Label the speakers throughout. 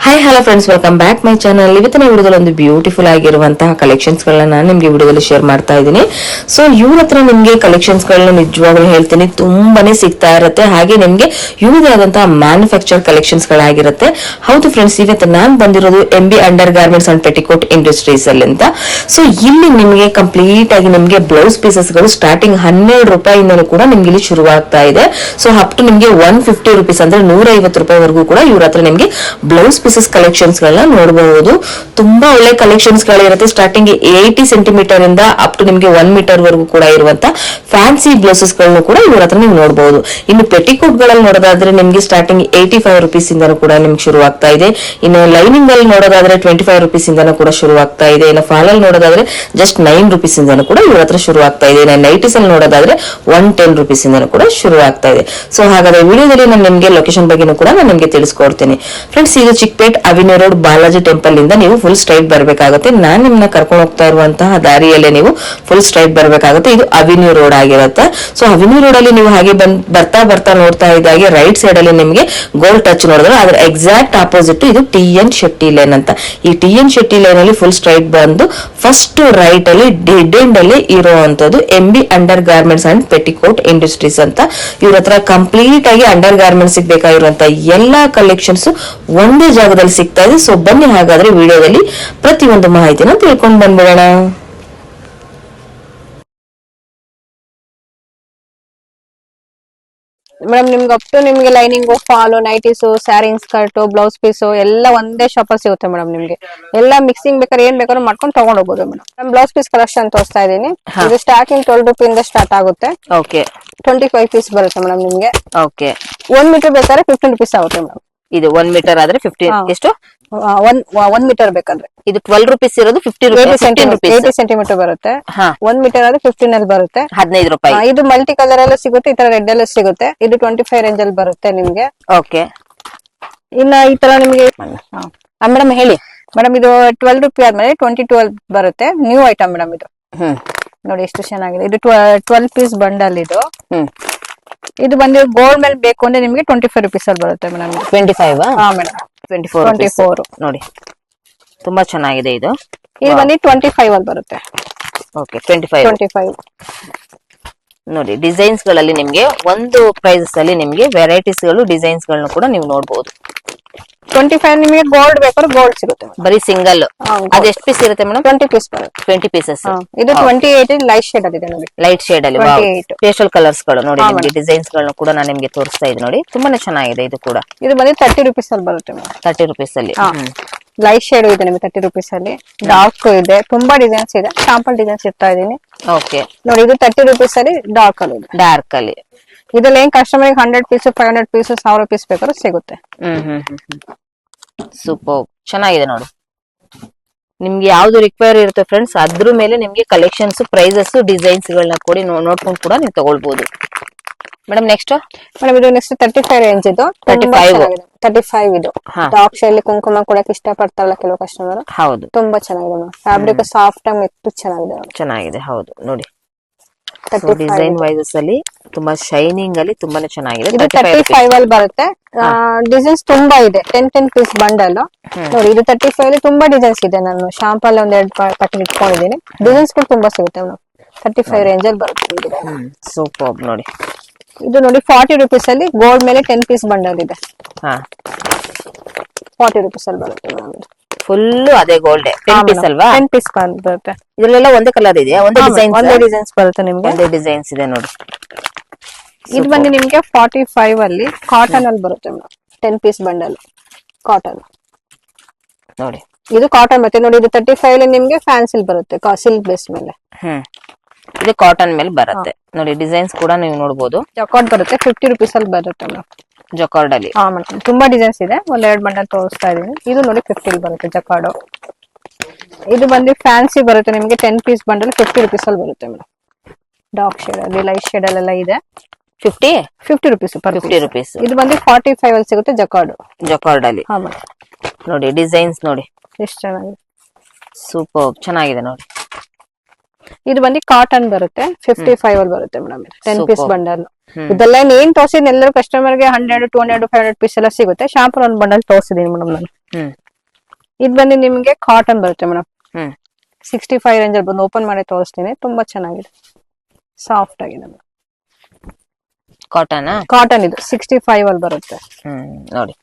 Speaker 1: Hi hello friends, welcome back my channel. ಇವತ್ತಿನ ವಿಡಿಯೋದಲ್ಲಿ ಒಂದು ಬ್ಯೂಟಿಫುಲ್ ಆಗಿರುವಂತಹ ಕಲೆಕ್ಷನ್ಸ್ ಗಳನ್ನ ನಾನು ನಿಮ್ಗೆ ವಿಡಿಯೋದಲ್ಲಿ ಶೇರ್ ಮಾಡ್ತಾ ಇದ್ದೀನಿ. ಸೊ ಇವ್ರ ಹತ್ರ ನಿಮ್ಗೆ ಕಲೆಕ್ಷನ್ಸ್ ಗಳನ್ನ ನಿಜವಾಗ್ಲೂ ಹೇಳ್ತೀನಿ, ತುಂಬಾನೇ ಸಿಗ್ತಾ ಇರುತ್ತೆ. ಹಾಗೆ ನಿಮ್ಗೆ ಇವ್ರದೇ ಆದಂತಹ ಮ್ಯಾನುಫ್ಯಾಕ್ಚರ್ ಕಲೆಕ್ಷನ್ಸ್ ಗಳಾಗಿರುತ್ತೆ. ಹೌದು ಫ್ರೆಂಡ್ಸ್, ಇವತ್ತು ನಾನು ಬಂದಿರೋದು MB under garments and petticoat industries ಅಲ್ಲಿ ಅಂತ. ಸೊ ಇಲ್ಲಿ ನಿಮ್ಗೆ ಕಂಪ್ಲೀಟ್ ಆಗಿ ನಿಮ್ಗೆ ಬ್ಲೌಸ್ ಪೀಸಸ್ ಗಳು ಸ್ಟಾರ್ಟಿಂಗ್ 12 ರೂಪಾಯಿಂದಲೂ ಕೂಡ ನಿಮ್ಗೆ ಇಲ್ಲಿ ಶುರುವಾಗ್ತಾ ಇದೆ. ಸೊ ಅಪ್ ಟು ನಿಮ್ಗೆ 150 ರೂಪೀಸ್ ಅಂದ್ರೆ 150 ರೂಪಾಯಿವರೆಗೂ ಕೂಡ ಇವ್ರ ಹತ್ರ ನಿಮ್ಗೆ ಬ್ಲೌಸ್ ಪೀಸಸ್ ಕಲೆಕ್ಷನ್ಸ್ ಗಳನ್ನ ನೋಡಬಹುದು. ತುಂಬಾ ಒಳ್ಳೆ ಕಲೆಕ್ಷನ್ಸ್ ಗಳಿರುತ್ತೆ. ಸ್ಟಾರ್ಟಿಂಗ್ 80 ಸೆಂಟಿಮೀಟರ್ ಇಂದ ಅಪ್ ಟು ನಿಮ್ಗೆ 1 ಮೀಟರ್ ವರೆಗೂ ಕೂಡ ಇರುವಂತ ಫ್ಯಾನ್ಸಿ ಬ್ಲೌಸಸ್ ಗಳನ್ನು ಕೂಡ ಇವ್ರ ಹತ್ರ ನೀವು ನೋಡಬಹುದು. ಇನ್ನು ಪೆಟಿಕೋಟ್ ಗಳಲ್ಲಿ ನೋಡೋದಾದ್ರೆ ನಿಮ್ಗೆ ಸ್ಟಾರ್ಟಿಂಗ್ 85 ರೂಪೀಸ್ ಇಂದನೂ ಕೂಡ ನಿಮ್ಗೆ ಶುರುವಾಗ್ತಾ ಇದೆ. ಇನ್ನು ಲೈನಿಂಗ್ ಅಲ್ಲಿ ನೋಡೋದಾದ್ರೆ 25 ರೂಪೀಸ್ ಇಂದನೂ ಕೂಡ ಶುರುವಾಗ್ತಾ ಇದೆ. ಇನ್ನು ಫಾಲ್ ಅಲ್ಲಿ ನೋಡೋದಾದ್ರೆ ಜಸ್ಟ್ 9 ರೂಪೀಸ್ ಇಂದನೂ ಕೂಡ ಇವ್ರ ಹತ್ರ ಶುರುವಾಗ್ತಾ ಇದೆ. ಇನ್ನು ನೈಟೀಸ್ ಅಲ್ಲಿ ನೋಡೋದಾದ್ರೆ 110 ರೂಪೀಸ್ ಇಂದನೂ ಕೂಡ ಶುರುವಾಗ್ತಾ ಇದೆ. ಸೊ ಹಾಗಾದ್ರೆ ವಿಡಿಯೋದಲ್ಲಿ ನಾನು ನಿಮ್ಗೆ ಲೊಕೇಶನ್ ಬಗ್ಗೆನೂ ಕೂಡ ನಾನು ನಿಮ್ಗೆ ತಿಳಿಸ್ಕೊಡ್ತೀನಿ. ಫ್ರೆಂಡ್ಸ್, ಇದು Chickpet avenue road Balaji temple ಇಂದ ನೀವು ಫುಲ್ ಸ್ಟ್ರೈಟ್ ಬರ್ಬೇಕಾಗುತ್ತೆ. ನಾನು ನಿಮ್ನ ಕರ್ಕೊಂಡು ಹೋಗ್ತಾ ಇರುವಂತಹ ದಾರಿಯಲ್ಲೇ ನೀವು ಫುಲ್ ಸ್ಟ್ರೈಟ್ ಬರ್ಬೇಕಾಗುತ್ತೆ. ಇದು ಅವಿನ್ಯೂ ರೋಡ್ ಆಗಿರುತ್ತೆ. ಸೊ ಅವಿನ್ಯೂ ರೋಡ್ ಅಲ್ಲಿ ನೀವು ಹಾಗೆ ಬರ್ತಾ ಬರ್ತಾ ನೋಡ್ತಾ ಇದ್ದಾಗೆ ರೈಟ್ ಸೈಡ್ ಅಲ್ಲಿ ನಿಮಗೆ ಗೋಲ್ಡ್ ಟಚ್ ನೋಡಿದ್ರೆ ಅದ್ರ ಎಕ್ಸಾಕ್ಟ್ ಆಪೋಸಿಟ್ ಇದು TN ಶೆಟ್ಟಿ ಲೈನ್ ಅಂತ. ಈ TN ಶೆಟ್ಟಿ ಲೈನ್ ಅಲ್ಲಿ ಫುಲ್ ಸ್ಟ್ರೈಟ್ ಬಂದು ಫಸ್ಟ್ ರೈಟ್ ಅಲ್ಲಿ ಡೆಡ್ ಎಂಡ್ ಅಲ್ಲಿ ಇರುವಂತದ್ದು MB under garments and petticoat industries ಅಂತ. ಇವ್ರ ಹತ್ರ ಕಂಪ್ಲೀಟ್ ಆಗಿ ಅಂಡರ್ ಗಾರ್ಮೆಂಟ್ಸ್ ಬೇಕಾಗಿರುವಂತಹ ಎಲ್ಲಾ ಕಲೆಕ್ಷನ್ಸ್ ಒಂದೇ ಜಾಗದಲ್ಲಿ ಸಿಗ್ತಾ ಇದೆ. ಸೊ ಬನ್ನಿ ಹಾಗಾದ್ರೆ ವಿಡಿಯೋದಲ್ಲಿ ಪ್ರತಿಯೊಂದು ಮಾಹಿತಿನ ತಿಳ್ಕೊಂಡು ಬಂದ್ಬಿಡೋಣ.
Speaker 2: ಮೇಡಮ್ ನಿಮ್ಗೆ ಅಪ್ ಟು ನಿಮ್ಗೆ lining, fall, nighties, sari, skirt, blouse piece ಎಲ್ಲ ಒಂದೇ ಶಾಪ್ ಅಲ್ಲಿ ಸಿಗುತ್ತೆ ಮೇಡಮ್. ನಿಮ್ಗೆ ಎಲ್ಲ ಮಿಕ್ಸಿಂಗ್ ಬೇಕಾದ್ರೆ ಏನ್ ಬೇಕಾದ್ರೂ ಮಾಡ್ಕೊಂಡು ತಗೊಂಡ್ ಹೋಗ್ಬೋದು ಮೇಡಮ್. ನಾನು ಬ್ಲೌಸ್ ಪೀಸ್ ಕಲೆಕ್ಷನ್ ತೋರಿಸ್ತಾ ಇದೀನಿ. ಇದು ಸ್ಟಾರ್ಟಿಂಗ್ 12 ರೂಪಾಯಿಂದ ಸ್ಟಾರ್ಟ್ ಆಗುತ್ತೆ.
Speaker 1: ಓಕೆ,
Speaker 2: 25 ಪೀಸ್ ಬರುತ್ತೆ ಮೇಡಮ್ ನಿಮ್ಗೆ.
Speaker 1: ಓಕೆ,
Speaker 2: 1 ಮೀಟರ್ ಬೇಕಾದ್ರೆ 15 ರೂಪೀಸ್ ಆಗುತ್ತೆ ಮೇಡಮ್.
Speaker 1: ಇದು 1 ಮೀಟರ್ ಆದ್ರೆ 15 ಎಷ್ಟು?
Speaker 2: 1 ಮೀಟರ್ ಬೇಕಾದ್ರೆ
Speaker 1: ಇದು 12 ರೂಪೀಸ್ ಇರೋದು
Speaker 2: 80 ಸೆಂಟಿಮೀಟರ್ ಬರುತ್ತೆ. 1 ಮೀಟರ್ ಆದ್ರೆ 15 ಅಲ್ಲಿ ಬರುತ್ತೆ,
Speaker 1: 15 ರೂಪಾಯಿ.
Speaker 2: ಇದು ಮಲ್ಟಿ ಕಲರ್ ಅಲ್ಲೂ ಸಿಗುತ್ತೆ, ಈ ತರ ರೆಡ್ ಅಲ್ಲೂ ಸಿಗುತ್ತೆ. ಇದು 25 ರೇಂಜ್ ಅಲ್ಲಿ ಬರುತ್ತೆ ನಿಮ್ಗೆ.
Speaker 1: ಓಕೆ,
Speaker 2: ಇನ್ನ ಈ ತರ ನಿಮ್ಗೆ ಮೇಡಮ್ ಹೇಳಿ ಮೇಡಮ್, ಇದು 12 ರೂಪಾಯಿ ಆದ್ಮೇಲೆ 22 ಬರುತ್ತೆ. ನ್ಯೂ ಐಟಮ್ ಮೇಡಮ್ ಇದು. ನೋಡಿ ಎಷ್ಟು ಚೆನ್ನಾಗಿದೆ. ಇದು 12 ಪೀಸ್ ಬಂಡಲ್ ಇದು. ಇದು ಬಂದು ಗೋಲ್ಡ್ ಮೇಲೆ ಬೇಕು ಅಂದ್ರೆ ನಿಮ್ಗೆ 25 ರೂಪೀಸ್ ಅಲ್ಲಿ ಬರುತ್ತೆ ಮೇಡಮ್.
Speaker 1: 25
Speaker 2: ಹಾ ಮೇಡಮ್,
Speaker 1: 24 ನೋಡಿ, ತುಂಬಾ ಚೆನ್ನಾಗಿದೆ ಇದು.
Speaker 2: ಇದು ಬಂದು 25 ಅಲ್ಲಿ ಬರುತ್ತೆ.
Speaker 1: ಓಕೆ, 25 ನೋಡಿ. ಡಿಸೈನ್ಸ್ ಗಳಲ್ಲಿ ನಿಮ್ಗೆ ಒಂದು ಪ್ರೈಸಸ್ ಅಲ್ಲಿ ನಿಮ್ಗೆ ವೆರೈಟೀಸ್ ಗಳು ಡಿಸೈನ್ಸ್ ಗಳನ್ನು ಕೂಡ ನೀವು ನೋಡಬಹುದು.
Speaker 2: 25 ನಿಮಗೆ ಗೋಲ್ಡ್ ಬೇಕಾದ್ರೆ ಗೋಲ್ಡ್ ಸಿಗುತ್ತೆ.
Speaker 1: ಬರೀ ಸಿಂಗಲ್ ಅದು ಎಷ್ಟು ಪೀಸ್ ಇರುತ್ತೆ ಮೇಡಮ್?
Speaker 2: 20 ಪೀಸ್ ಬರುತ್ತೆ.
Speaker 1: 20 ಪೀಸಸ್.
Speaker 2: ಇದು 28 ಲೈಟ್ ಶೇಡ್ ಅಲ್ಲಿ ಇದೆ ನೋಡಿ.
Speaker 1: ಲೈಟ್ ಶೇಡ್ ಅಲ್ಲಿ
Speaker 2: 28
Speaker 1: ಪೇಸ್ಟಲ್ ಕಲರ್ಸ್ ಗಳು ನೋಡಿ. ನಿಮ್ಗೆ ಡಿಸೈನ್ಸ್ ಗಳನ್ನ ಕೂಡ ನಾನು ನಿಮ್ಗೆ ತೋರಿಸ್ತಾ ಇದ್ದೀನಿ ನೋಡಿ. ತುಂಬಾನೇ ಚೆನ್ನಾಗಿದೆ ಇದು ಕೂಡ.
Speaker 2: ಇದು ಬಂದು 30 ರೂಪೀಸ್ ಅಲ್ಲಿ ಬರುತ್ತೆ ಮೇಡಮ್.
Speaker 1: 30 ರೂಪೀಸ್ ಅಲ್ಲಿ
Speaker 2: ಲೈಟ್ ಶೇಡ್ ಇದೆ ನಿಮಗೆ 30 ರೂಪೀಸ್ ಅಲ್ಲಿ. ಡಾರ್ಕ್ ಇದೆ, ತುಂಬಾ ಡಿಸೈನ್ಸ್ ಇದೆ. ಸ್ಯಾಂಪಲ್ ಡಿಸೈನ್ಸ್ ಇರ್ತಾ ಇದೀನಿ.
Speaker 1: ಓಕೆ
Speaker 2: ನೋಡಿ, ಇದು 30 ರೂಪೀಸ್ ಅಲ್ಲಿ ಡಾರ್ಕ್ ಅಲ್ಲಿ ಇದೆ.
Speaker 1: ಡಾರ್ಕ್ ಅಲ್ಲಿ
Speaker 2: ಇದ್ರಲ್ಲಿ ಏನ್ ಕಸ್ಟಮರ್ 100 ಪೀಸ್, 500 ಪೀಸ್, 1000 ಪೀಸ್ ಬೇಕಾದ್ರೂ ಸಿಗುತ್ತೆ.
Speaker 1: ಸೂಪರ್ ಚೆನ್ನಾಗಿದೆ ನೋಡಿ. ನಿಮ್ಗೆ ಯಾವ್ದು ರಿಕ್ವೈರ್ ಇರುತ್ತೆ ಫ್ರೆಂಡ್ಸ್, ಅದ್ರ ಮೇಲೆ ನಿಮ್ಗೆ ಕಲೆಕ್ಷನ್ಸ್, ಪ್ರೈಸಸ್, ಡಿಸೈನ್ಸ್ ಗಳನ್ನ ಕೊಡಿ ನೋಡ್ಕೊಂಡು ಕೂಡ ನೀವು ತಗೊಳ್ಬಹುದು. ಮೇಡಮ್ ನೆಕ್ಸ್ಟ್
Speaker 2: ಮೇಡಮ್ ಇದು ನೆಕ್ಸ್ಟ್ 35 ರೇಂಜ್ ಇದು. 35 ಇದು ಡಾರ್ಕ್ ಶೇಡ್ ಕುಂಕುಮ ಕೊಡಕ್ಕೆ ಇಷ್ಟ ಪಡ್ತಾರಲ್ಲ ಕೆಲವು ಕಸ್ಟಮರ್.
Speaker 1: ಹೌದು,
Speaker 2: ತುಂಬಾ ಚೆನ್ನಾಗಿದೆ ಮೇಡಮ್. ಫ್ಯಾಬ್ರಿಕ್ ಸಾಫ್ಟ್ ಆಗಿ ಮೆತ್ತು
Speaker 1: ಚೆನ್ನಾಗಿದೆ. ಹೌದು ನೋಡಿ, ಡಿಸೈನ್ ವೈಸಸ್ ಅಲ್ಲಿ ತುಂಬಾ ಶೈನಿಂಗ್ ಅಲ್ಲಿ ತುಂಬಾನೇ ಚೆನ್ನಾಗಿದೆ.
Speaker 2: 35 ಅಲ್ಲಿ ಬರುತ್ತೆ. ಡಿಸೈನ್ಸ್ ತುಂಬಾ ಇದೆ. 10 ಪೀಸ್ ಬಂಡಲ್ ನೋಡಿ. ಇದು 35 ಅಲ್ಲಿ ತುಂಬಾ ಡಿಸೈನ್ಸ್ ಇದೆ. ನಾನು ಶಾಂಪಲ್ ಒಂದೆರಡು ಪಟ್ಟಿ ಇಟ್ಕೊಂಡಿದ್ದೀನಿ. ಡಿಸೈನ್ಸ್ ಕೂಡ ತುಂಬಾ ಸಿಗುತ್ತೆ ಮೇಡಮ್. 35 ರೇಂಜ್ ಅಲ್ಲಿ ಬರುತ್ತೆ.
Speaker 1: ಸೂಪರ್ ನೋಡಿ.
Speaker 2: ಇದು ನೋಡಿ 40 ರೂಪೀಸ್ ಅಲ್ಲಿ ಗೋಲ್ಡ್ ಮೇಲೆ 10 ಪೀಸ್ ಬಂಡಲ್ ಇದೆ. 40 ರೂಪೀಸ್ ಅಲ್ಲಿ ಬರುತ್ತೆ ಮೇಡಮ್.
Speaker 1: ಫುಲ್ ಅದೇ ಗೋಲ್ಡ್ 10 ಪೀಸ್ ಅಲ್ವಾ?
Speaker 2: 10 ಪೀಸ್ ಬರುತ್ತೆ.
Speaker 1: ಇದರಲ್ಲೆಲ್ಲ ಒಂದೇ ಕಲರ್ ಇದೆಯಾ? ಒಂದೇ
Speaker 2: ಡಿಸೈನ್ಸ್ ಬರುತ್ತೆ ನಿಮ್ಗೆ.
Speaker 1: ಒಂದೇ ಡಿಸೈನ್ಸ್ ಇದೆ ನೋಡಿ.
Speaker 2: ಇದು ಬಂದು ನಿಮ್ಗೆ 45 ಅಲ್ಲಿ ಕಾಟನ್ ಅಲ್ಲಿ ಬರುತ್ತೆ ಮೇಡಮ್. 10 ಪೀಸ್ ಬಂಡಲ್ ಕಾಟನ್
Speaker 1: ನೋಡಿ.
Speaker 2: ಇದು ಕಾಟನ್ ಬರುತ್ತೆ ನೋಡಿ. ಇದು 35 ಅಲ್ಲಿ ನಿಮ್ಗೆ ಫ್ಯಾನ್ಸಿಲ್ ಬರುತ್ತೆ, ಸಿಲ್ಕ್ ಬೇಸ್ ಮೇಲೆ.
Speaker 1: ಇದು ಕಾಟನ್ ಮೇಲೆ ಬರುತ್ತೆ ನೋಡಿ. ಡಿಸೈನ್ಸ್ ಕೂಡ ನೀವು ನೋಡಬಹುದು.
Speaker 2: ಜಕಾರ್ಡ್ ಬರುತ್ತೆ 50 ರೂಪೀಸ್ ಅಲ್ಲಿ ಬರುತ್ತೆ ಮೇಡಮ್.
Speaker 1: ಜಕಾರ್ಡ್ ಅಲ್ಲಿ
Speaker 2: ತುಂಬಾ ಡಿಸೈನ್ಸ್ ಇದೆ. ಒಂದೆರಡು ಬಂಡಲ್ ತೋರಿಸ್ತಾ ಇದೀನಿ. ಇದು ನೋಡಿ 50 ಬರುತ್ತೆ ಜಕಾರ್ಡ್. ಇದು ಬಂದು ಫ್ಯಾನ್ಸಿ ಬರುತ್ತೆ ನಿಮ್ಗೆ. 10 ಪೀಸ್ ಬಂಡಲ್ 50 ರೂಪೀಸ್ ಅಲ್ಲಿ ಬರುತ್ತೆ ಮೇಡಮ್. ಡಾರ್ಕ್ ಶೇಡ್ ಅಲ್ಲಿ, ಲೈಟ್ ಶೇಡ್ ಅಲ್ಲೆಲ್ಲ ಇದೆ. 50 ರೂಪೀಸ್.
Speaker 1: 50 ರೂಪೀಸ್.
Speaker 2: ಇದು ಬಂದು 45 ಅಲ್ಲಿ ಸಿಗುತ್ತೆ ಜಕಾರ್ಡ್
Speaker 1: ಅಲ್ಲಿ. ನೋಡಿ ಡಿಸೈನ್ಸ್ ನೋಡಿ
Speaker 2: ಎಷ್ಟು ಚೆನ್ನಾಗಿದೆ.
Speaker 1: ಸೂಪರ್ ಚೆನ್ನಾಗಿದೆ ನೋಡಿ.
Speaker 2: ಇದು ಬಂದು ಕಾಟನ್ ಬರುತ್ತೆ 55 ಅಲ್ಲಿ ಬರುತ್ತೆ ಮೇಡಮ್. 10 piece
Speaker 1: Superb.
Speaker 2: ಬಂಡಲ್. ಇದೆಲ್ಲ ಏನ್ ತೋರಿಸಿದ್ ಎಲ್ಲರೂ ಕಸ್ಟಮರ್ ಗೆ 100 200 500 ಪೀಸ್ ಎಲ್ಲ ಸಿಗುತ್ತೆ. ಶಾಂಪಲ್ ಒಂದು ಬಂಡಲ್ ತೋರಿಸಿದೀನಿ ಮೇಡಮ್ ನಾನು. ಇದು ಬಂದು ನಿಮ್ಗೆ ಕಾಟನ್ ಬರುತ್ತೆ ಮೇಡಮ್. 65 ರೇಂಜ್ ಅಲ್ಲಿ ಬಂದು ಓಪನ್ ಮಾಡಿ ತೋರಿಸ್ತೀನಿ. ತುಂಬಾ ಚೆನ್ನಾಗಿದೆ, ಸಾಫ್ಟ್ ಆಗಿದೆ ಕಾಟನ್. ಇದು 65 ಅಲ್ಲಿ ಬರುತ್ತೆ
Speaker 1: ನೋಡಿ.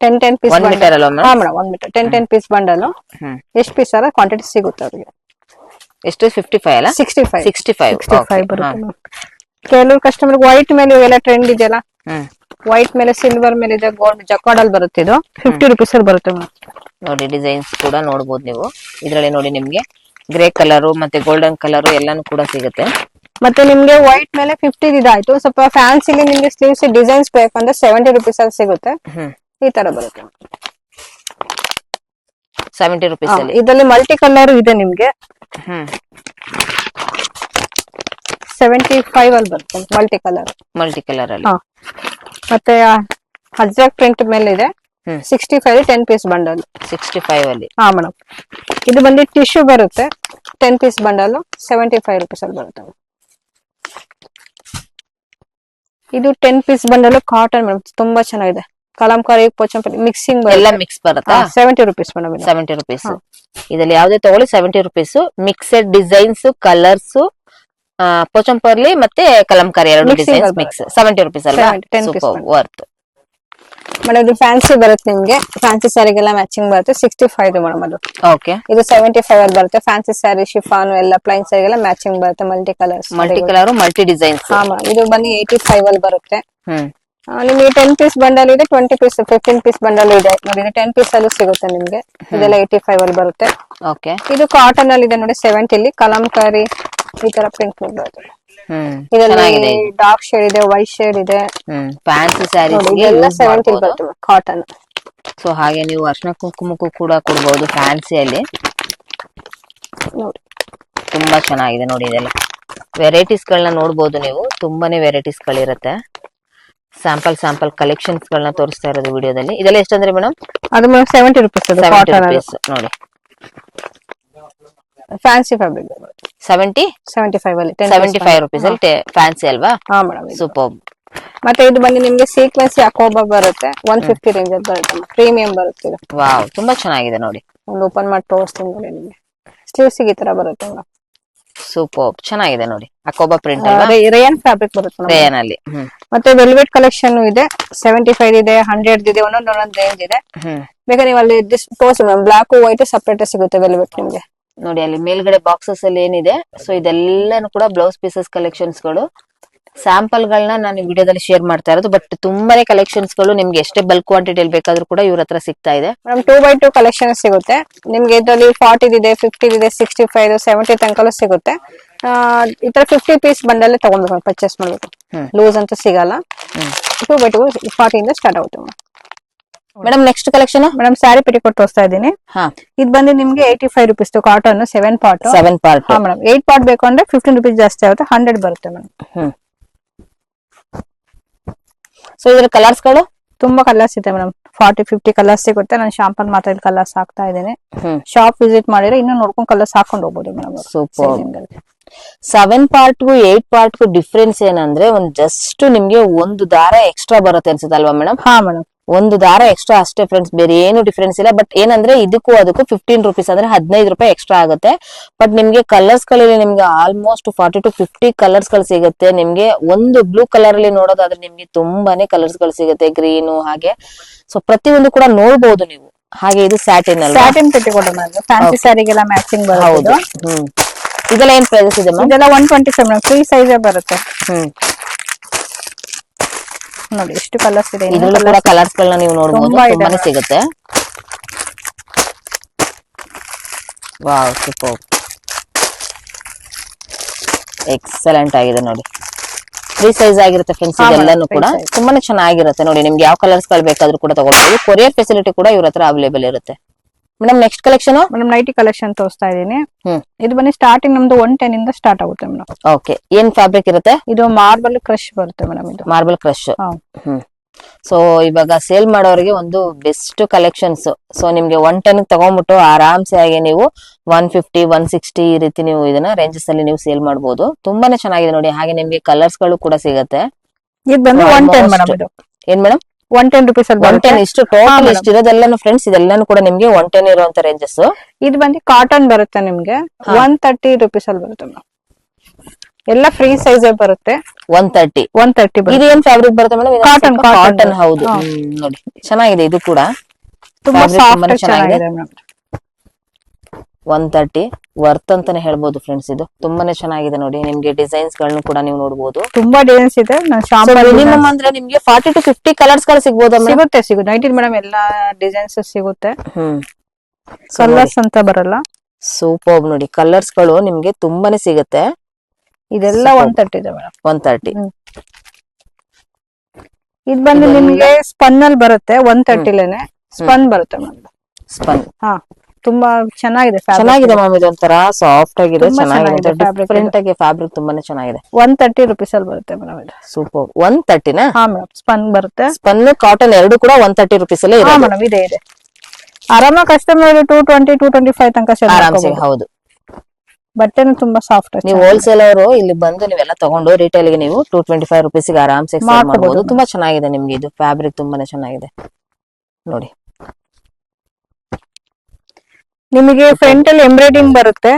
Speaker 2: 10 ಪೀಸ್
Speaker 1: 1 ಮೀಟರ್ ಅಲ್ವಾ
Speaker 2: ಹಾ ಮೇಡಮ್ 1 ಮೀಟರ್ 10 ಪೀಸ್ ಬಂಡಲ್. ಎಷ್ಟು ಪೀಸ್ ಅಲ್ಲ ಕ್ವಾಂಟಿಟಿ ಸಿಗುತ್ತೆ ಅವ್ರಿಗೆ.
Speaker 1: ಎಷ್ಟು 55 ಅಲ್ಲ
Speaker 2: 65 ಬರುತ್ತೆ ಮೇಡಮ್. ಕೆಲವು ಕಸ್ಟಮರ್ ವೈಟ್ ಮೇಲೆ ಎಲ್ಲ ಟ್ರೆಂಡ್ ಇದೆಯಲ್ಲ, ವೈಟ್ ಮೇಲೆ ಸಿಲ್ವರ್ ಮೇಲೆ ಇದೆ, ಗೋಲ್ಡ್ ಜಕಾರ್ಡ್ ಅಲ್ಲಿ ಬರುತ್ತೆ. ಇದು 50 ರುಪೀಸ್ ಅಲ್ಲಿ ಬರುತ್ತೆ ಮೇಡಮ್.
Speaker 1: ನೋಡಿ ಡಿಸೈನ್ಸ್ ಕೂಡ ನೋಡಬಹುದು ನೀವು ಇದರಲ್ಲಿ. ನೋಡಿ ನಿಮ್ಗೆ ಗ್ರೇ ಕಲರ್ ಮತ್ತೆ ಗೋಲ್ಡನ್ ಕಲರ್ ಎಲ್ಲಾನು ಕೂಡ ಸಿಗುತ್ತೆ.
Speaker 2: ಮತ್ತೆ ನಿಮ್ಗೆ ವೈಟ್ ಮೇಲೆ 50 ಇದಾಯ್ತು. ಸ್ವಲ್ಪ ಫ್ಯಾನ್ಸಿಲಿ ನಿಮ್ಗೆ ಸ್ಲೀವ್ಸ್ ಡಿಸೈನ್ಸ್ ಬೇಕಂದ್ರೆ 70 ರುಪೀಸ್ ಅಲ್ಲಿ ಸಿಗುತ್ತೆ. ಈ ತರ ಬರುತ್ತೆ
Speaker 1: 70 ರುಪೀಸ್ ಅಲ್ಲಿ.
Speaker 2: ಇದರಲ್ಲಿ ಮಲ್ಟಿ ಕಲರ್ ಇದೆ ನಿಮ್ಗೆ 75 ಅಲ್ಲಿ ಬರುತ್ತೆ ಮಲ್ಟಿ ಕಲರ್ ಅಲ್ಲಿ. ಮತ್ತೆ ಅಜ್ರಕ್ ಪ್ರಿಂಟ್ ಮೇಲೆ ಇದೆ 65 10 ಪೀಸ್ ಬಂಡಲ್
Speaker 1: 65 ಅಲ್ಲಿ.
Speaker 2: ಹಾ ಮೇಡಮ್. ಇದು ಬಂದು ಟಿಶ್ಯೂ ಬರುತ್ತೆ 10 ಪೀಸ್ ಬಂಡಲ್ 75 ರುಪೀಸ್ ಅಲ್ಲಿ ಬರುತ್ತೆ. ಇದು 10 ಪೀಸ್ ಬಂಡಲ್ ಕಾಟನ್ ಮೇಡಮ್. ತುಂಬಾ ಚೆನ್ನಾಗಿದೆ. ಕಲಂಕಾರಿ ಪೋಚಂಪಲ್ಲಿ ಮಿಕ್ಸಿಂಗ್
Speaker 1: ಎಲ್ಲ ಮಿಕ್ಸ್ ಬರುತ್ತಾ?
Speaker 2: 70 ರುಪೀಸ್ ಮೇಡಮ್.
Speaker 1: 70 ರುಪೀಸ್. ಇದರಲ್ಲಿ ಯಾವ್ದೇ ತಗೊಳ್ಳಿ 70 ರುಪೀಸ್. ಮಿಕ್ಸೆಡ್ ಡಿಸೈನ್ಸ್ ಕಲರ್ಸ್ ಪೋಚಂಪರ್ಲಿ ಮತ್ತೆ ಕಲಂಕಾರಿ ಎರಡು ಡಿಸೈನ್ಸ್ ಮಿಕ್ಸ್ 70 ರುಪೀಸ್ ಅಲ್ವಾ? Worth
Speaker 2: madam. ಇದು ಫ್ಯಾನ್ಸಿ ಬರುತ್ತೆ ನಿಮ್ಗೆ. ಫ್ಯಾನ್ಸಿ ಸ್ಯಾರಿಗೆಲ್ಲ ಮ್ಯಾಚಿಂಗ್ ಬರುತ್ತೆ 65 ಮೇಡಮ್. ಅದು
Speaker 1: ಓಕೆ.
Speaker 2: ಇದು 75 ಅಲ್ಲಿ ಬರುತ್ತೆ. ಫ್ಯಾನ್ಸಿ ಸ್ಯಾರಿ ಶಿಫಾನ್ ಎಲ್ಲ ಪ್ಲೈನ್ ಸ್ಯಾರಿಗೆಲ್ಲ ಮ್ಯಾಚಿಂಗ್ ಬರುತ್ತೆ. Multi colour multi
Speaker 1: designs.
Speaker 2: ಹಾ ಮೇಡಮ್. ಇದು ಬಂದು 85 ಅಲ್ಲಿ ಬರುತ್ತೆ. ನಿಮ್ಗೆ 10 ಪೀಸ್ ಬಂಡಲ್ ಇದೆ, 20 ಪೀಸ್ 15 ಪೀಸ್ ಬಂಡಲ್ ಇದೆ ನೋಡಿ. 10 ಪೀಸ್ ಅಲ್ಲೂ ಸಿಗುತ್ತೆ ನಿಮ್ಗೆ. ಇದೆಲ್ಲ 85 ಅಲ್ಲಿ ಬರುತ್ತೆ.
Speaker 1: ಓಕೆ.
Speaker 2: ಇದು ಕಾಟನ್ ಅಲ್ಲಿ ಇದೆ ನೋಡಿ 70 ಅಲ್ಲಿ. ಕಲಂಕಾರಿ ಈ ತರ ಪ್ರಿಂಟ್ ಬರುತ್ತೆ. ಇದರಲ್ಲಿ ಡಾರ್ಕ್ ಶೇಡ್ ಇದೆ, ವೈಟ್ ಶೇಡ್ ಇದೆ.
Speaker 1: ಫ್ಯಾನ್ಸಿ ಸ್ಯಾರೀಸ್
Speaker 2: ಎಲ್ಲ 70 ಬರುತ್ತೆ ಕಾಟನ್.
Speaker 1: ಸೊ ಹಾಗೆ ನೀವು ಅರ್ಶನ ಕುಂಕುಮಕ್ಕೂ ಕೂಡ ಕೊಡಬಹುದು ಫ್ಯಾನ್ಸಿಯಲ್ಲಿ.
Speaker 2: ನೋಡಿ
Speaker 1: ತುಂಬಾ ಚೆನ್ನಾಗಿದೆ ನೋಡಿ. ಇದೆಲ್ಲ ವೆರೈಟೀಸ್ ಗಳನ್ನ ನೋಡಬಹುದು ನೀವು. ತುಂಬಾನೇ ವೆರೈಟೀಸ್ ಗಳಿರುತ್ತೆ. ಸ್ಯಾಂಪಲ್ ಕಲೆಕ್ಷನ್ಸ್ ಗಳನ್ನ ತೋರಿಸ್ತಾ ಇರೋದು ವಿಡಿಯೋದಲ್ಲಿ. ಇದೆಲ್ಲ ಎಷ್ಟಂದ್ರೆ ಮೇಡಮ್?
Speaker 2: ಅದು 70 ರುಪೀಸ್.
Speaker 1: 70 ರುಪೀಸ್ ನೋಡಿ.
Speaker 2: ಫ್ಯಾನ್ಸಿ ಫ್ಯಾಬ್ರಿಕ್ 75 ಅಲ್ಲಿ
Speaker 1: 75 ರುಪೀಸ್ ಅಲ್ಲಿ ಫ್ಯಾನ್ಸಿ ಅಲ್ವಾ?
Speaker 2: ಹಾ ಮೇಡಮ್.
Speaker 1: ಸೂಪರ್.
Speaker 2: ಮತ್ತೆ ಇದು ಬಂದು ನಿಮ್ಗೆ ಸೀಕ್ವೆನ್ಸ್ ಅಕೋಬಾ ಬರುತ್ತೆ 150 ರೇಂಜ್ ಅಲ್ಲಿ ಬರುತ್ತೆ. ಪ್ರೀಮಿಯಂ ಬರುತ್ತೆ ಇದು.
Speaker 1: ವಾವ್ ತುಂಬಾ ಚೆನ್ನಾಗಿದೆ ನೋಡಿ.
Speaker 2: ಒಂದು ಓಪನ್ ಮಾಡಿ ತೋರಿಸ್ತೀನಿ ನೋಡಿ ನಿಮ್ಗೆ. ಸ್ಲೀವ್ಸ್ ಈ ತರ ಬರುತ್ತೆ ಮೇಡಮ್.
Speaker 1: ಸೂಪರ್ ಚೆನ್ನಾಗಿದೆ ನೋಡಿ. ಅಕೋಬಾ ಪ್ರಿಂಟ್
Speaker 2: ರೇಯನ್ ಫ್ಯಾಬ್ರಿಕ್ ಬರುತ್ತೆ
Speaker 1: ರೇಯನ್ ಅಲ್ಲಿ.
Speaker 2: ಮತ್ತೆ ವೆಲ್ವೆಟ್ ಕಲೆಕ್ಷನ್ ಇದೆ 75 ಇದೆ, 100 ಇದೆ, ಒಂದೊಂದು ರೇಂಜ್ ಇದೆ. ಬೇಕಾದ್ರೆ ನೀವು ಅಲ್ಲಿ ತೋರಿಸಿ ಮೇಡಮ್. ಬ್ಲಾಕ್ ವೈಟ್ ಸಪರೇಟ್ ಸಿಗುತ್ತೆ ವೆಲ್ವೆಟ್ ನಿಮ್ಗೆ.
Speaker 1: ನೋಡಿ ಅಲ್ಲಿ ಮೇಲ್ಗಡೆ ಬಾಕ್ಸಸ್ ಅಲ್ಲಿ ಏನಿದೆ. ಸೊ ಇದೆಲ್ಲಾನು ಕೂಡ ಬ್ಲೌಸ್ ಪೀಸಸ್ ಕಲೆಕ್ಷನ್ಸ್ ಗಳು. ಸ್ಯಾಂಪಲ್ ಗಳನ್ನ ನಾನು ವಿಡಿಯೋದಲ್ಲಿ ಶೇರ್ ಮಾಡ್ತಾ ಇರೋದು. ಬಟ್ ತುಂಬಾನೇ ಕಲೆಕ್ಷನ್ಸ್ ಗಳು ನಿಮ್ಗೆ ಎಷ್ಟೇ ಬಲ್ಕ್ ಕ್ವಾಂಟಿಟಿ ಬೇಕಾದ್ರೂ ಕೂಡ ಇವ್ರ ಹತ್ರ ಸಿಗ್ತಾ ಇದೆ.
Speaker 2: ಮೇಡಮ್ 2x2 ಕಲೆಕ್ಷನ್ ಸಿಗುತ್ತೆ ನಿಮ್ಗೆ. ಇದರಲ್ಲಿ 40 ಇದೆ, 50 ಇದೆ, 65 70 ತನಕ ಸಿಗುತ್ತೆ. ಈ ತರ 50 ಪೀಸ್ ಬಂಡಲ್ಲೇ ತಗೊಂಡ್ಬೇಕು, ಪರ್ಚೇಸ್ ಮಾಡ್ಬೇಕು. ಲೂಸ್ ಅಂತ ಸಿಗಲ್ಲ. 2x2 40 ಇಂದ ಸ್ಟಾರ್ಟ್ ಆಗುತ್ತೆ
Speaker 1: madam. Next collection
Speaker 2: madam sari petticoat ತೋರಿಸ್ತಾ ಇದ್ದೀನಿ. ಇದು ಬಂದು ನಿಮ್ಗೆ 85 ರುಪೀಸ್ ಕಾಟನ್ 7 ಪಾರ್ಟ್. ಹಾ ಮೇಡಮ್. 8 ಪಾರ್ಟ್ ಬೇಕು ಅಂದ್ರೆ 15 ರುಪೀಸ್ ಜಾಸ್ತಿ ಆಗುತ್ತೆ. 100 ಬರುತ್ತೆ ಮೇಡಮ್.
Speaker 1: ಸೊ ಇದ್ರ ಕಲರ್ಸ್ ಗಳು
Speaker 2: ತುಂಬಾ ಕಲರ್ಸ್ ಇದೆ ಮೇಡಮ್. 40-50 ಕಲರ್ಸ್ ಸಿಗುತ್ತೆ. ನಾನು ಶಾಂಪಲ್ ಮಾತ್ರ ಕಲರ್ಸ್ ಹಾಕ್ತಾ ಇದ್ದೇನೆ. ಶಾಪ್ ವಿಸಿಟ್ ಮಾಡಿದ್ರೆ ಇನ್ನು ನೋಡ್ಕೊಂಡು ಕಲರ್ಸ್ ಹಾಕೊಂಡು ಹೋಗ್ಬೋದು ಮೇಡಮ್.
Speaker 1: ಸೂಪರ್. 7 ಪಾರ್ಟ್ಗೂ 8 ಪಾರ್ಟ್ಗೂ ಡಿಫ್ರೆನ್ಸ್ ಏನಂದ್ರೆ ಒಂದ್ ಜಸ್ಟ್ ನಿಮ್ಗೆ ಒಂದು ದಾರ ಎಕ್ಸ್ಟ್ರಾ ಬರುತ್ತೆ ಅನ್ಸುತ್ತೆ ಅಲ್ವಾ ಮೇಡಮ್?
Speaker 2: ಹಾ ಮೇಡಮ್.
Speaker 1: ಒಂದು ದಾರ ಎಕ್ಸ್ಟ್ರಾ ಅಷ್ಟೇ ಫ್ರೆಂಡ್ಸ್, ಬೇರೆ ಏನು ಡಿಫ್ರೆನ್ಸ್ ಇಲ್ಲ. ಬಟ್ ಏನಂದ್ರೆ ಇದಕ್ಕೂ ಅದಕ್ಕೂ 15 ರುಪೀಸ್ ಅಂದ್ರೆ 15 ರೂಪಾಯಿ ಎಕ್ಸ್ಟ್ರಾ ಆಗುತ್ತೆ. ಬಟ್ ನಿಮ್ಗೆ ಕಲರ್ಸ್ ಗಳಲ್ಲಿ ನಿಮ್ಗೆ ಆಲ್ಮೋಸ್ಟ್ 40 to 50 ಕಲರ್ಸ್ ಗಳು ಸಿಗುತ್ತೆ. ನಿಮ್ಗೆ ಒಂದು ಬ್ಲೂ ಕಲರ್ ಅಲ್ಲಿ ನೋಡೋದಾದ್ರೆ ನಿಮ್ಗೆ ತುಂಬಾನೇ ಕಲರ್ಸ್ ಗಳು ಸಿಗುತ್ತೆ, ಗ್ರೀನು ಹಾಗೆ. ಸೊ ಪ್ರತಿಯೊಂದು ಕೂಡ ನೋಡಬಹುದು ನೀವು. ಹಾಗೆ ಇದು ಸ್ಯಾಟಿನ್ ಅಲ್ವಾ?
Speaker 2: ಸ್ಯಾಟಿನ್ ಪೆಟ್ಟಿಕೋಟ್ ಫ್ಯಾನ್ಸಿ ಸ್ಯಾರಿಗೆಲ್ಲ ಮ್ಯಾಚಿಂಗ್ ಬರುತ್ತೆ.
Speaker 1: ಇದೆಲ್ಲ ಏನ್ ಪ್ರೈಸಸ್ ಇದೆ?
Speaker 2: ಇದೆಲ್ಲ 125 ಮೇಡಮ್. ಫ್ರೀ ಸೈಜ್ ಬರುತ್ತೆ. ನೋಡಿ ಎಷ್ಟು ಕಲರ್ಸ್ ಇದೆ.
Speaker 1: ಇದರಲ್ಲೂ ಕೂಡ ಕಲರ್ಸ್ ಗಳನ್ನ ನೀವು ನೋಡಬಹುದು. ತುಂಬಾನೇ ಸಿಗುತ್ತೆ. Wow super. ಎಕ್ಸಲೆಂಟ್ ಆಗಿದೆ ನೋಡಿ. ಫ್ರೀ ಸೈಜ್ ಆಗಿರುತ್ತೆ ಫ್ರೆಂಡ್ಸ್. ಇದೆಲ್ಲಾನು ಕೂಡ ತುಂಬಾನೇ ಚೆನ್ನಾಗಿರುತ್ತೆ ನೋಡಿ. ನಿಮ್ಗೆ ಯಾವ ಕಲರ್ಸ್ ಗಳು ಬೇಕಾದ್ರೂ ಕೂಡ ತಗೊಳ್ಬಹುದು. ಕೊರಿಯರ್ ಫೆಸಿಲಿಟಿ ಕೂಡ ಇವ್ರ ಹತ್ರ ಅವೈಲೇಬಲ್ ಇರುತ್ತೆ. Madam next collection
Speaker 2: madam nighty collection ತೋರಿಸ್ತಾ ಇದೀನಿ. ಇದು ಬನ್ನಿ ಸ್ಟಾರ್ಟಿಂಗ್ ನಮ್ದು 110 ಇಂದ ಸ್ಟಾರ್ಟ್ ಆಗುತ್ತೆ ಮೇಡಮ್.
Speaker 1: ಓಕೆ. ಏನ್ ಫ್ಯಾಬ್ರಿಕ್ ಇರುತ್ತೆ?
Speaker 2: ಇದು ಮಾರ್ಬಲ್ ಕ್ರಶ್ ಬರುತ್ತೆ ಮೇಡಮ್. ಇದು
Speaker 1: ಮಾರ್ಬಲ್ ಕ್ರಶ್. ಸೊ ಇವಾಗ ಸೇಲ್ ಮಾಡೋರಿಗೆ ಒಂದು ಬೆಸ್ಟ್ ಕಲೆಕ್ಷನ್ಸ್. ಸೊ ನಿಮ್ಗೆ 110 ತಗೊಂಡ್ಬಿಟ್ಟು ಆರಾಮ್ಸೆ ಆಗಿ ನೀವು 150 160 ಈ ರೀತಿ ನೀವು ಇದನ್ನ ರೇಂಜಸ್ ಅಲ್ಲಿ ನೀವು ಸೇಲ್ ಮಾಡಬಹುದು. ತುಂಬಾನೇ ಚೆನ್ನಾಗಿದೆ ನೋಡಿ. ಹಾಗೆ ನಿಮ್ಗೆ ಕಲರ್ಸ್ ಗಳು ಕೂಡ ಸಿಗತ್ತೆ.
Speaker 2: ಇದು ಬಂದು 110 ಮೇಡಮ್. ಇದು
Speaker 1: ಏನ್ ಮೇಡಮ್
Speaker 2: 110 rupees ಅಲ್ಲಿ
Speaker 1: 110 ಇಷ್ಟು ಟೋಟಲ್ ಇಷ್ಟು ಇರೋದೆಲ್ಲಾನು ಫ್ರೆಂಡ್ಸ್, ಇದೆಲ್ಲಾನು ಕೂಡ ನಿಮ್ಗೆ 110 ಇರುವಂತ ರೇಂಜಸ್.
Speaker 2: ಇದು ಬಂದು ಕಾಟನ್ ಬರುತ್ತೆ ನಿಮ್ಗೆ 130 rupees ಅಲ್ಲಿ ಬರುತ್ತೆ ಮೇಡಮ್. ಎಲ್ಲ ಫ್ರೀ ಸೈಜ್ ಬರುತ್ತೆ.
Speaker 1: 130
Speaker 2: ಬರುತ್ತೆ.
Speaker 1: ಇದು ಏನ್ ಫ್ಯಾಬ್ರಿಕ್ ಬರುತ್ತೆ ಮೇಡಮ್?
Speaker 2: Cotton
Speaker 1: cotton. ಹೌದು ನೋಡಿ ಚೆನ್ನಾಗಿದೆ ಇದು ಕೂಡ.
Speaker 2: ತುಂಬಾ
Speaker 1: Fabric
Speaker 2: ಸಾಫ್ಟ್
Speaker 1: ತುಂಬಾನೇ ಚೆನ್ನಾಗಿದೆ.
Speaker 2: ಚೆನ್ನಾಗಿದೆ ಮೇಡಮ್.
Speaker 1: 130 ವರ್ತ್ ಅಂತಾನೆ ಹೇಳ್ಬೋದು ಫ್ರೆಂಡ್ಸ್. ಇದು ತುಂಬಾನೇ ಚೆನ್ನಾಗಿದೆ ನೋಡಿ. ನಿಮ್ಗೆ ಡಿಸೈನ್ಸ್ ಗಳನ್ನ ಕೂಡ ನೀವು ನೋಡಬಹುದು.
Speaker 2: ತುಂಬಾ ಡಿಸೈನ್ಸ್ ಇದೆ. ನಾನು ಶಾಂಪ್
Speaker 1: ಮಿನಿಮಮ್ ಅಂದ್ರೆ ನಿಮ್ಗೆ 40 to 50 ಕಲರ್ಸ್ ಗಳು ಸಿಗಬಹುದು.
Speaker 2: ಸಿಗುತ್ತೆ ನೈಟ್ ಮೇಡಮ್. ಎಲ್ಲಾ ಡಿಸೈನ್ಸ್ ಸಿಗುತ್ತೆ. ಕಲರ್ಸ್ ಅಂತ ಬರಲ್ಲ.
Speaker 1: ಸೂಪರ್ ನೋಡಿ. ಕಲರ್ಸ್ ಗಳು ನಿಮ್ಗೆ ತುಂಬಾನೇ ಸಿಗುತ್ತೆ.
Speaker 2: ಇದೆಲ್ಲ 130 ಇದೆ ಮೇಡಮ್.
Speaker 1: 130.
Speaker 2: ಇದು ಬಂದು ನಿಮ್ಗೆ ಸ್ಪನ್ ಅಲ್ಲಿ ಬರುತ್ತೆ 130ಲೇನೆ ಸ್ಪನ್ ಬರುತ್ತೆ ಮೇಡಮ್.
Speaker 1: ಸ್ಪನ್
Speaker 2: ತುಂಬಾ ಚೆನ್ನಾಗಿದೆ.
Speaker 1: ಚೆನ್ನಾಗಿದೆ ಮ್ಯಾಮ್. ಇದು ಒಂಥರ ಸಾಫ್ಟ್ ಆಗಿದೆ,
Speaker 2: ತುಂಬಾ
Speaker 1: ಚೆನ್ನಾಗಿದೆ,
Speaker 2: ಚೆನ್ನಾಗಿದೆ
Speaker 1: ಡಿಫರೆಂಟ್ ಆಗಿ ಫ್ಯಾಬ್ರಿಕ್ ತುಂಬಾನೇ ಚೆನ್ನಾಗಿದೆ.
Speaker 2: 130 rupees ಅಲ್ಲಿ ಬರುತ್ತೆ ಮೇಡಮ್. ಇದು
Speaker 1: ಸೂಪರ್. 130 ನಾ?
Speaker 2: ಹಾ ಮೇಡಮ್. ಸ್ಪನ್ ಬರುತ್ತೆ.
Speaker 1: ಸ್ಪನ್ ಕಾಟನ್ ಎರಡು ಕೂಡ 130 rupees ಅಲ್ಲೇ ಇದೆ
Speaker 2: ಮೇಡಮ್. ಇದೆ ಆರಾಮ ಕಸ್ಟಮರ್ 220 225 ತನಕ ಸೇಲ್
Speaker 1: ಆರಾಮ್ಸೆ. ಹೌದು,
Speaker 2: ಬಟ್ಟೆನು ತುಂಬಾ ಸಾಫ್ಟ್.
Speaker 1: ನೀವು ಹೋಲ್ಸೇಲ್ ಅವರು ಇಲ್ಲಿ ಬಂದು ನೀವೆಲ್ಲ ತಗೊಂಡು ರಿಟೇಲ್ ಗೆ ನೀವು 225 rupees ಗೆ ಆರಾಮ್ಸೆ ಸೇಲ್ ಮಾಡಬಹುದು. ತುಂಬಾ ಚೆನ್ನಾಗಿದೆ ನಿಮ್ಗೆ. ಇದು ಫ್ಯಾಬ್ರಿಕ್ ತುಂಬಾನೇ ಚೆನ್ನಾಗಿದೆ ನೋಡಿ.
Speaker 2: ನಿಮಗೆ ಫ್ರಂಟ್ ಅಲ್ಲಿ ಎಂಬ್ರಾಯ್ಡಿಂಗ್ ಬರುತ್ತೆ.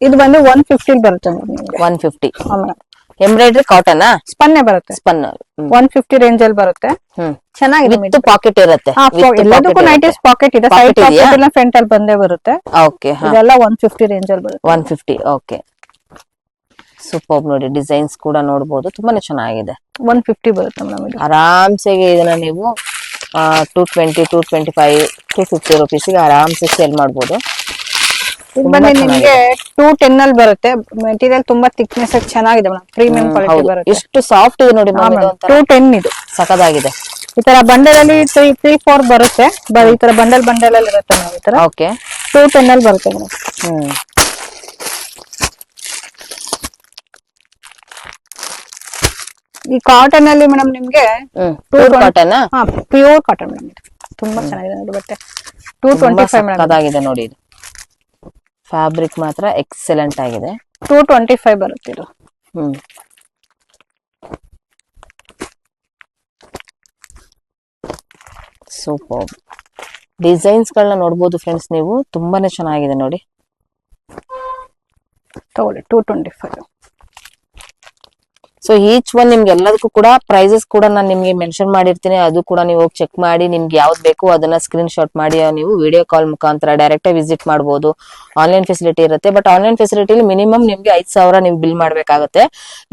Speaker 2: ಇದು ಬಂದು 150 ಬರುತ್ತೆ ಮೇಡಮ್.
Speaker 1: 150 ಎಂಬ್ರಾಯ್ಡ್ರಿ ಕಾಟನ್
Speaker 2: ಸ್ಪನ್ನೇ ಬರುತ್ತೆ.
Speaker 1: ಸ್ಪನ್
Speaker 2: 150 ರೇಂಜ್ ಅಲ್ಲಿ ಬರುತ್ತೆ. ಚೆನ್ನಾಗಿದೆ.
Speaker 1: ವಿತ್ ಪಾಕೆಟ್ ಇರುತ್ತೆ.
Speaker 2: ಎಲ್ಲದಕ್ಕೂ ನೈಟೀಸ್ ಪಾಕೆಟ್ ಇದೆ. ಸೈಡ್ ಪಾಕೆಟ್ ಎಲ್ಲ ಫ್ರಂಟ್ ಅಲ್ಲಿ ಬಂದೇ ಬರುತ್ತೆ.
Speaker 1: ಓಕೆ.
Speaker 2: ಇದೆಲ್ಲ 150 ರೇಂಜ್ ಅಲ್ಲಿ ಬರುತ್ತೆ.
Speaker 1: 150. ಓಕೆ, ಸೂಪರ್ ನೋಡಿ. ಡಿಸೈನ್ಸ್ ಕೂಡ ನೋಡಬಹುದು. ತುಂಬಾನೇ ಚೆನ್ನಾಗಿದೆ.
Speaker 2: 150 ಬರುತ್ತೆ ಮೇಡಮ್.
Speaker 1: ಆರಾಮ್ಸೆ ಇದನ್ನ ನೀವು 220 225 250 rupees ಗೆ ಆರಾಮ್ಸೆ ಸೇಲ್ ಮಾಡಬಹುದು.
Speaker 2: ನಿಮಗೆ 210 ಅಲ್ಲಿ ಬರುತ್ತೆ. ಮೆಟೀರಿಯಲ್ ತುಂಬಾ ಥಿಕ್ನೆಸ್ ಚೆನ್ನಾಗಿದೆ ಮೇಡಮ್. ಪ್ರೀಮಿಯಂ ಕ್ವಾಲಿಟಿ ಬರುತ್ತೆ.
Speaker 1: ಎಷ್ಟು ಸಾಫ್ಟ್ ಇದೆ ನೋಡಿ.
Speaker 2: 210 ಇದು
Speaker 1: ಸಖತ್ತಾಗಿದೆ.
Speaker 2: ಈ ತರ ಬಂಡಲ್ ಅಲ್ಲಿ 3-4 ಬರುತ್ತೆ. ಈ ತರ ಬಂಡಲ್ ಅಲ್ಲಿ ಇರುತ್ತೆ ಮೇಡಮ್. ಈ ತರ
Speaker 1: ಓಕೆ
Speaker 2: 210 ಅಲ್ಲಿ ಬರುತ್ತೆ ಮೇಡಮ್. ಈ ಕಾಟನ್ ಅಲ್ಲಿ ಮೇಡಮ್ ನಿಮ್ಗೆ
Speaker 1: pure cotton.
Speaker 2: Pure cotton madam. ತುಂಬಾ ಚೆನ್ನಾಗಿದೆ ನೋಡಿ ಬಟ್ಟೆ. 225 ಮೇಡಮ್.
Speaker 1: ಅದಾಗಿದೆ ನೋಡಿ. ಇದು ಫ್ಯಾಬ್ರಿಕ್ ಮಾತ್ರ ಎಕ್ಸಲೆಂಟ್ ಆಗಿದೆ.
Speaker 2: 225 ಬರುತ್ತೆ ಇದು.
Speaker 1: ಸೂಪರ್. ಡಿಸೈನ್ಸ್ ಗಳನ್ನ ನೋಡಬಹುದು ಫ್ರೆಂಡ್ಸ್ ನೀವು. ತುಂಬಾನೇ ಚೆನ್ನಾಗಿದೆ ನೋಡಿ.
Speaker 2: ತಗೊಳ್ಳಿ 225.
Speaker 1: ಸೊ ಈಚ್ ಒನ್ ನಿಮ್ಗೆ ಎಲ್ಲದಕ್ಕೂ ಕೂಡ ಪ್ರೈಸಸ್ ಕೂಡ ನಾನು ನಿಮ್ಗೆ ಮೆನ್ಷನ್ ಮಾಡಿರ್ತೀನಿ. ಅದು ಕೂಡ ನೀವು ಹೋಗಿ ಚೆಕ್ ಮಾಡಿ ನಿಮ್ಗೆ ಯಾವ್ದು ಬೇಕು ಅದನ್ನ ಸ್ಕ್ರೀನ್ ಶಾಟ್ ಮಾಡಿ ನೀವು ವಿಡಿಯೋ ಕಾಲ್ ಮುಖಾಂತರ ಡೈರೆಕ್ಟ್ ಆಗಿ ವಿಸಿಟ್ ಮಾಡಬಹುದು. ಆನ್ಲೈನ್ ಫೆಸಿಲಿಟಿ ಇರುತ್ತೆ. ಬಟ್ ಆನ್ಲೈನ್ ಫೆಸಿಲಿಟಿಲಿ ಮಿನಿಮಮ್ ನಿಮ್ಗೆ 5,000 ನೀವು ಬಿಲ್ ಮಾಡ್ಬೇಕಾಗುತ್ತೆ.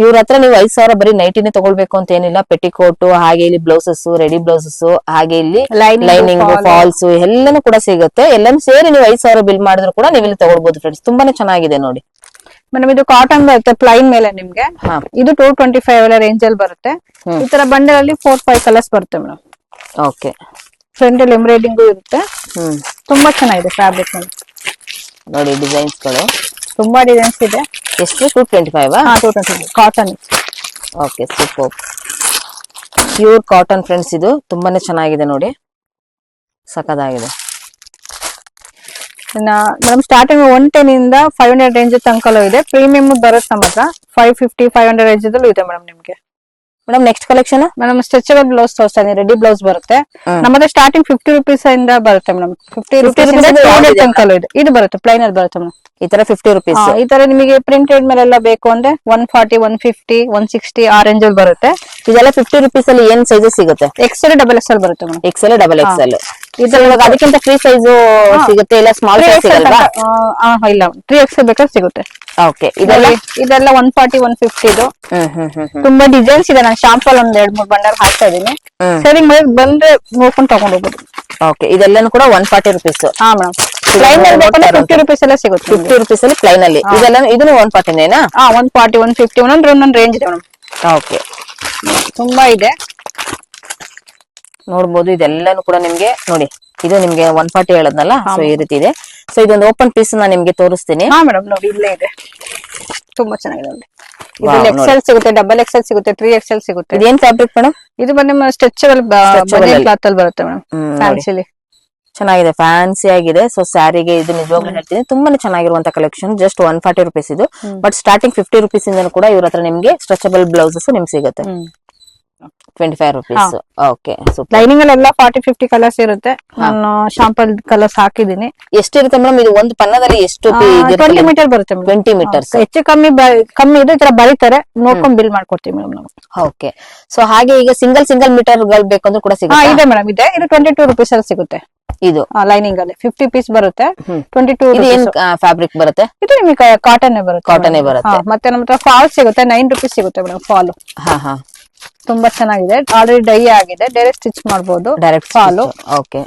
Speaker 1: ಇವ್ರ ಹತ್ರ ನೀವು 5,000 ಬರೀ ನೈಟಿನೇ ತಗೊಳ್ಬೇಕು ಅಂತ ಏನಿಲ್ಲ. ಪೆಟಿಕೋಟ್, ಹಾಗೆ ಇಲ್ಲಿ ಬ್ಲೌಸಸ್, ರೆಡಿ ಬ್ಲೌಸಸ್, ಹಾಗೆ ಇಲ್ಲಿ ಲೈನಿಂಗ್, ಫಾಲ್ಸ್ ಎಲ್ಲಾನು ಕೂಡ ಸಿಗುತ್ತೆ. ಎಲ್ಲಾನು ಸೇರಿ ನೀವು 5,000 ಬಿಲ್ ಮಾಡಿದ್ರು ಕೂಡ ನೀವು ಇಲ್ಲಿ ತಗೊಳ್ಬಹುದು ಫ್ರೆಂಡ್ಸ್. ತುಂಬಾನೇ ಚೆನ್ನಾಗಿದೆ ನೋಡಿ
Speaker 2: ಮೇಡಮ್. ಇದು ಕಾಟನ್ ಬರುತ್ತೆ ಪ್ಲೈನ್ ಮೇಲೆ ನಿಮ್ಗೆ. ಇದು 225 ರೇಂಜ್ ಅಲ್ಲಿ ಬರುತ್ತೆ. ಈ ತರ ಬಂಡಲ್ ಅಲ್ಲಿ 4-5 ಕಲರ್ಸ್ ಬರುತ್ತೆ ಮೇಡಮ್.
Speaker 1: ಓಕೆ.
Speaker 2: ಫ್ರಂಟ್ ಅಲ್ಲಿ ಎಂಬ್ರಾಯ್ಡಿಂಗ್ ಇರುತ್ತೆ. ತುಂಬಾ ಚೆನ್ನಾಗಿದೆ ಫ್ಯಾಬ್ರಿಕ್
Speaker 1: ನೋಡಿ. ಡಿಸೈನ್ಸ್ ಗಳು
Speaker 2: ತುಂಬಾ ಡಿಸೈನ್ಸ್ ಇದೆ.
Speaker 1: ಎಷ್ಟು? 225.
Speaker 2: 225 cotton.
Speaker 1: Okay, super. Pure cotton friends. ಇದು ತುಂಬಾನೇ ಚೆನ್ನಾಗಿದೆ ನೋಡಿ. ಸಖತ್ತಾಗಿದೆ.
Speaker 2: ಮೇಡಮ್ ಸ್ಟಾರ್ಟಿಂಗ್ 110 ಇಂದ 500 ರೇಂಜ್ ತನಕಲೂ ಇದೆ. ಪ್ರೀಮಿಯಂ ಬರುತ್ತೆ ನಮ್ಮ ಹತ್ರ 550-500 ರೇಂಜ್ ದಲ್ಲೂ ಇದೆ ಮೇಡಮ್ ನಿಮ್ಗೆ. Madam next collection madam stretchable blouse ತೋರಿಸ್ತಾ ಇದೀನಿ. ರೆಡಿ ಬ್ಲೌಸ್ ಬರುತ್ತೆ. ನಮ್ಮ ಹತ್ರ ಸ್ಟಾರ್ಟಿಂಗ್ 50 rupees ಇಂದ ಬರುತ್ತೆ ಮೇಡಮ್. 50 rupees ಇಂದ 200 ತನಕಲೂ ಇದೆ. ಇದು ಬರುತ್ತೆ ಪ್ಲೈನ್ ಅಲ್ಲಿ ಬರುತ್ತೆ ಮೇಡಮ್.
Speaker 1: ಈ ತರ 50 rupees.
Speaker 2: ಈ ತರ ನಿಮಗೆ ಪ್ರಿಂಟೆಡ್ ಮೇಲೆಲ್ಲ ಬೇಕು ಅಂದ್ರೆ 140 150 160 ಆ ರೇಂಜ್ ಅಲ್ಲಿ ಬರುತ್ತೆ.
Speaker 1: ಇದೆಲ್ಲ 50 rupees ಅಲ್ಲಿ ಏನ್ ಸೈಜಸ್ ಸಿಗುತ್ತೆ?
Speaker 2: XL XXL ಬರುತ್ತೆ ಮೇಡಮ್.
Speaker 1: XL XXL. ಇದ್ರಲ್ಲಿ ಅದಕ್ಕಿಂತ ಫ್ರೀ ಸೈಜ್ ಸಿಗುತ್ತೆ ಇಲ್ಲ ಸ್ಮಾಲ್ ಸೈಜ್ ಸಿಗಲ್ವಾ?
Speaker 2: ಇಲ್ಲ 3XL ಬೇಕಾದ್ರೆ ಸಿಗುತ್ತೆ.
Speaker 1: ಓಕೆ.
Speaker 2: ಇದೆಲ್ಲ 140 150 ಇದು. ತುಂಬಾ ಡಿಸೈನ್ಸ್ ಇದೆ. ನಾನು ಶಾಂಪಲ್ ಒಂದ್ 2-3 ಬಂಡಲ್ ಹಾಕ್ತಾ ಇದೀನಿ. ಸರಿ ಬಂದ್ರೆ ನೋಡ್ಕೊಂಡು ತಗೊಂಡ್ ಹೋಗ್ಬೋದು.
Speaker 1: ಓಕೆ. ಇದೆಲ್ಲಾನು ಕೂಡ 140 rupees.
Speaker 2: ಹಾ ಮೇಡಮ್. ಪ್ಲೈನ್ ಅಲ್ಲಿ ಬೇಕಂದ್ರೆ 50 rupees ಎಲ್ಲ ಸಿಗುತ್ತೆ.
Speaker 1: 50 rupees ಅಲ್ಲಿ ಪ್ಲೈನ್ ಅಲ್ಲಿ. ಇದೆಲ್ಲ ಇದನ್ನು 140ನೇನಾ?
Speaker 2: 140 150 ಒಂದೊಂದು ರೇಂಜ್ ಇದೆ ಮೇಡಮ್.
Speaker 1: ಓಕೆ.
Speaker 2: ತುಂಬಾ ಇದೆ
Speaker 1: ನೋಡ್ಬೋದು. ಇದೆಲ್ಲಾನು ಕೂಡ ನಿಮ್ಗೆ ನೋಡಿ. ಇದು ನಿಮ್ಗೆ 140 ಹೇಳದ್ನಲ್ಲ. ಸೊ ಈ ರೀತಿ ಇದೆ. ಸೊ ಇದೊಂದು ಓಪನ್ ಪೀಸ್ ನಾನು ನಿಮ್ಗೆ ತೋರಿಸ್ತೀನಿ.
Speaker 2: ಹಾ ಮೇಡಮ್ ನೋಡಿ ಇಲ್ಲೇ ಇದೆ. ತುಂಬಾ ಚೆನ್ನಾಗಿದೆ ನೋಡಿ. ಇದ್ರಲ್ಲಿ XL ಸಿಗುತ್ತೆ, XXL ಸಿಗುತ್ತೆ, 3XL ಸಿಗುತ್ತೆ.
Speaker 1: ಇದೇನ್ ಫ್ಯಾಬ್ರಿಕ್ ಮೇಡಮ್?
Speaker 2: ಇದು ಬಂದು ಸ್ಟ್ರೆಚಬಲ್
Speaker 1: Stretchable ಅಲ್ಲಿ.
Speaker 2: ಕ್ಲಾತ್ ಅಲ್ಲಿ ಬರುತ್ತೆ ಮೇಡಮ್,
Speaker 1: ನೋಡಿ
Speaker 2: ಫ್ಯಾನ್ಸಿಲಿ.
Speaker 1: ಚೆನ್ನಾಗಿದೆ, ಫ್ಯಾನ್ಸಿ ಆಗಿದೆ. ಸೊ ಸ್ಯಾರಿಗೆ ಇದು ನಿಜವಾಗ್ಲೂ ಹೇಳ್ತೀನಿ ತುಂಬಾನೇ ಚೆನ್ನಾಗಿರುವಂತ ಕಲೆಕ್ಷನ್. ಜಸ್ಟ್ 140 ರುಪೀಸ್ ಇದು. ಬಟ್ ಸ್ಟಾರ್ಟಿಂಗ್ 50 ರುಪೀಸ್ ಇಂದ ಕೂಡ ಇವ್ರ ಹತ್ರ ನಿಮ್ಗೆ ಸ್ಟ್ರೆಚಬಲ್ ಬ್ಲೌಸಸ್ ನಿಮ್ಗೆ ಸಿಗುತ್ತೆ. 25 ರುಪೀಸ್. Okay, super.
Speaker 2: ಲೈನಿಂಗ್ ಅಲ್ಲಿ ಎಲ್ಲ 40-50 ಕಲರ್ಸ್ ಇರುತ್ತೆ. ನಾನು ಶಾಂಪಲ್ ಕಲರ್ಸ್ ಹಾಕಿದೀನಿ.
Speaker 1: ಎಷ್ಟಿರುತ್ತೆ ಮೇಡಮ್ ಇದು ಒಂದು ಪನ್ನದಲ್ಲಿ ಎಷ್ಟು
Speaker 2: 20 ಮೀಟರ್ ಬರುತ್ತೆ ಮೇಡಮ್.
Speaker 1: 20 ಮೀಟರ್ಸ್.
Speaker 2: ಹೆಚ್ಚು ಕಮ್ಮಿ ಇದೆ, ಈ ತರ ಬರೀತಾರೆ, ನೋಡ್ಕೊಂಡ್ ಬಿಲ್ ಮಾಡ್ಕೊಡ್ತೀವಿ ಮೇಡಮ್ ನಾವು.
Speaker 1: ಓಕೆ. ಸೊ ಹಾಗೆ ಈಗ ಸಿಂಗಲ್ ಮೀಟರ್ ಗಳು ಬೇಕಂದ್ರೂ ಕೂಡ ಸಿಗುತ್ತೆ.
Speaker 2: ಇದೆ ಮೇಡಮ್, ಇದೆ. ಇದು 22 ರುಪೀಸ್ ಅಲ್ಲಿ ಸಿಗುತ್ತೆ.
Speaker 1: ಇದು
Speaker 2: ಲೈನಿಂಗ್ ಅಲ್ಲಿ 50 ಪೀಸ್ ಬರುತ್ತೆ. 22
Speaker 1: ಇದು ಏನ್
Speaker 2: rupees.
Speaker 1: ಫ್ಯಾಬ್ರಿಕ್ ಬರುತ್ತೆ?
Speaker 2: ಇದು ನಿಮಗೆ ಕಾಟನ್ ಬರುತ್ತೆ.
Speaker 1: Cotton ಏ ಬರುತ್ತೆ.
Speaker 2: ಮತ್ತೆ ನಮ್ಮ ಹತ್ರ ಫಾಲ್ ಸಿಗುತ್ತೆ, 9 ರುಪೀಸ್ ಸಿಗುತ್ತೆ ಮೇಡಮ್. ಫಾಲ್
Speaker 1: ಹಾ
Speaker 2: ತುಂಬಾ ಚೆನ್ನಾಗಿದೆ, ಆಲ್ರೆಡಿ ಡೈ ಆಗಿದೆ, ಡೈರೆಕ್ಟ್ ಸ್ಟಿಚ್ ಮಾಡಬಹುದು.
Speaker 1: Direct
Speaker 2: fall
Speaker 1: okay.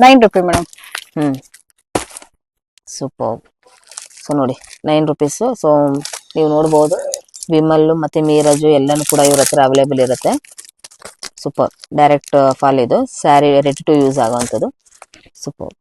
Speaker 2: 9 ರೂಪಾಯಿ ಮೇಡಮ್.
Speaker 1: ಸೂಪರ್. ಸೊ ನೋಡಿ 9 ರುಪೀಸ್. ಸೊ ನೀವು ನೋಡಬಹುದು ವಿಮಲ್ ಮತ್ತೆ ಮೀರಜು ಎಲ್ಲಾನು ಕೂಡ ಇವ್ರ ಹತ್ರ ಅವೈಲೇಬಲ್ ಇರುತ್ತೆ. ಸೂಪರ್. ಡೈರೆಕ್ಟ್ ಫಾಲ್ ಇದು ಸ್ಯಾರಿ ರೆಡಿ ಟು ಯೂಸ್ ಆಗುವಂತದ್ದು. ಸೂಪರ್.